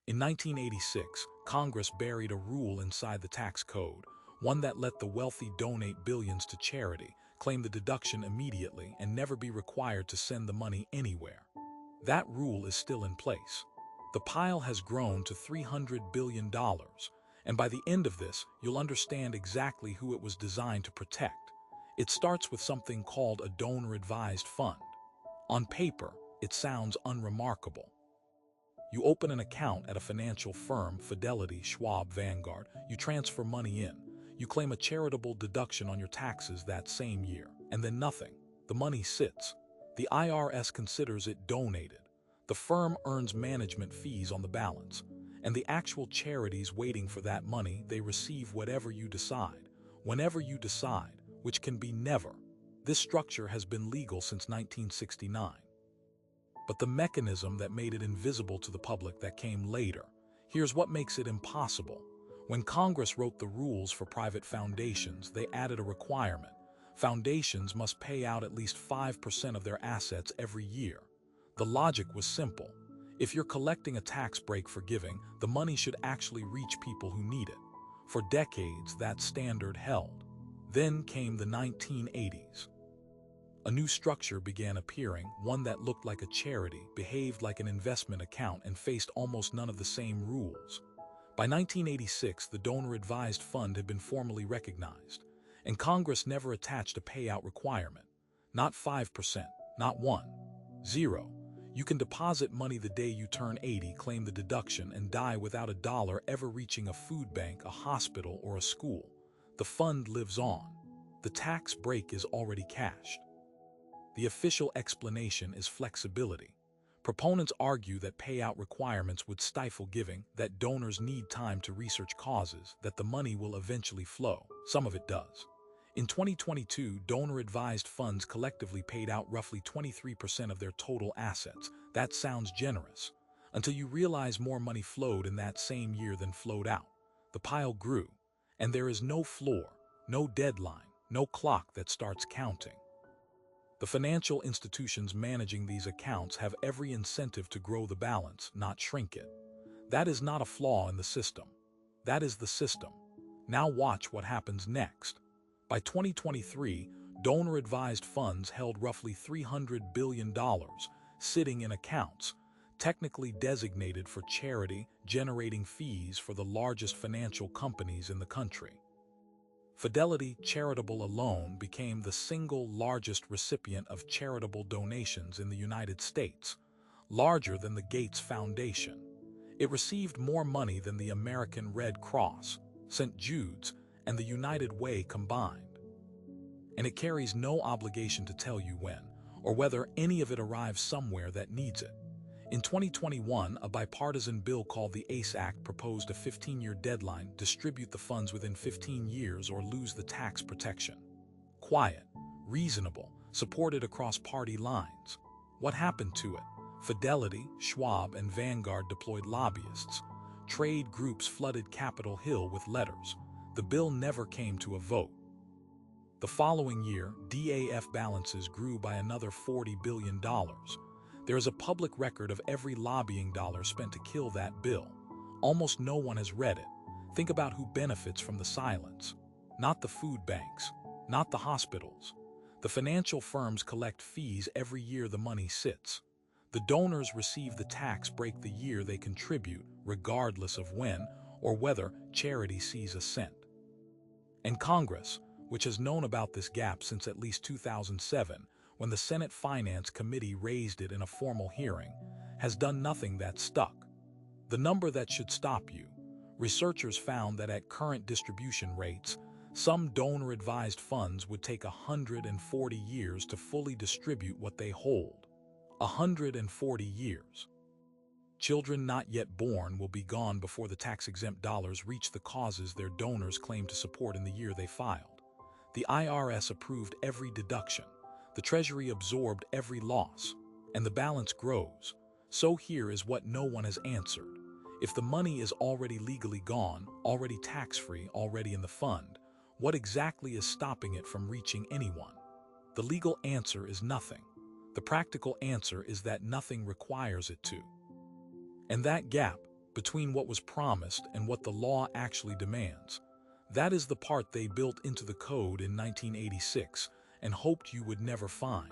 In 1986, Congress buried a rule inside the tax code, one that let the wealthy donate billions to charity, claim the deduction immediately, and never be required to send the money anywhere. That rule is still in place. The pile has grown to $300 billion, and by the end of this, you'll understand exactly who it was designed to protect. It starts with something called a donor-advised fund. On paper, it sounds unremarkable. You open an account at a financial firm, Fidelity, Schwab, Vanguard. You transfer money in. You claim a charitable deduction on your taxes that same year. And then nothing. The money sits. The IRS considers it donated. The firm earns management fees on the balance. And the actual charities waiting for that money, they receive whatever you decide, whenever you decide, which can be never. This structure has been legal since 1969. But the mechanism that made it invisible to the public that came later. Here's what makes it impossible. When Congress wrote the rules for private foundations, they added a requirement. Foundations must pay out at least 5% of their assets every year. The logic was simple. If you're collecting a tax break for giving, the money should actually reach people who need it. For decades, that standard held. Then came the 1980s. A new structure began appearing, one that looked like a charity, behaved like an investment account, and faced almost none of the same rules. By 1986, the donor-advised fund had been formally recognized, and Congress never attached a payout requirement. Not 5%, not 1, 0. You can deposit money the day you turn 80, claim the deduction, and die without a dollar ever reaching a food bank, a hospital, or a school. The fund lives on. The tax break is already cashed. The official explanation is flexibility. Proponents argue that payout requirements would stifle giving, that donors need time to research causes, that the money will eventually flow. Some of it does. In 2022, donor-advised funds collectively paid out roughly 23% of their total assets. That sounds generous, until you realize more money flowed in that same year than flowed out. The pile grew, and there is no floor, no deadline, no clock that starts counting. The financial institutions managing these accounts have every incentive to grow the balance, not shrink it. That is not a flaw in the system. That is the system. Now watch what happens next. By 2023, donor-advised funds held roughly $300 billion, sitting in accounts, technically designated for charity, generating fees for the largest financial companies in the country. Fidelity Charitable alone became the single largest recipient of charitable donations in the United States, larger than the Gates Foundation. It received more money than the American Red Cross, St. Jude's, and the United Way combined. And it carries no obligation to tell you when, or whether any of it arrives somewhere that needs it. In 2021, a bipartisan bill called the ACE Act proposed a 15-year deadline: distribute the funds within 15 years or lose the tax protection. Quiet, reasonable, supported across party lines. What happened to it? Fidelity, Schwab, and Vanguard deployed lobbyists. Trade groups flooded Capitol Hill with letters. The bill never came to a vote. The following year, DAF balances grew by another $40 billion. There is a public record of every lobbying dollar spent to kill that bill. Almost no one has read it. Think about who benefits from the silence. Not the food banks, not the hospitals. The financial firms collect fees every year the money sits. The donors receive the tax break the year they contribute, regardless of when or whether charity sees a cent. And Congress, which has known about this gap since at least 2007, when the Senate Finance Committee raised it in a formal hearing, has done nothing that stuck. The number that should stop you. Researchers found that at current distribution rates, some donor-advised funds would take 140 years to fully distribute what they hold. 140 years. Children not yet born will be gone before the tax-exempt dollars reach the causes their donors claim to support in the year they filed. The IRS approved every deduction. The Treasury absorbed every loss, and the balance grows. So here is what no one has answered. If the money is already legally gone, already tax-free, already in the fund, what exactly is stopping it from reaching anyone? The legal answer is nothing. The practical answer is that nothing requires it to. And that gap, between what was promised and what the law actually demands. That is the part they built into the code in 1986 and hoped you would never find.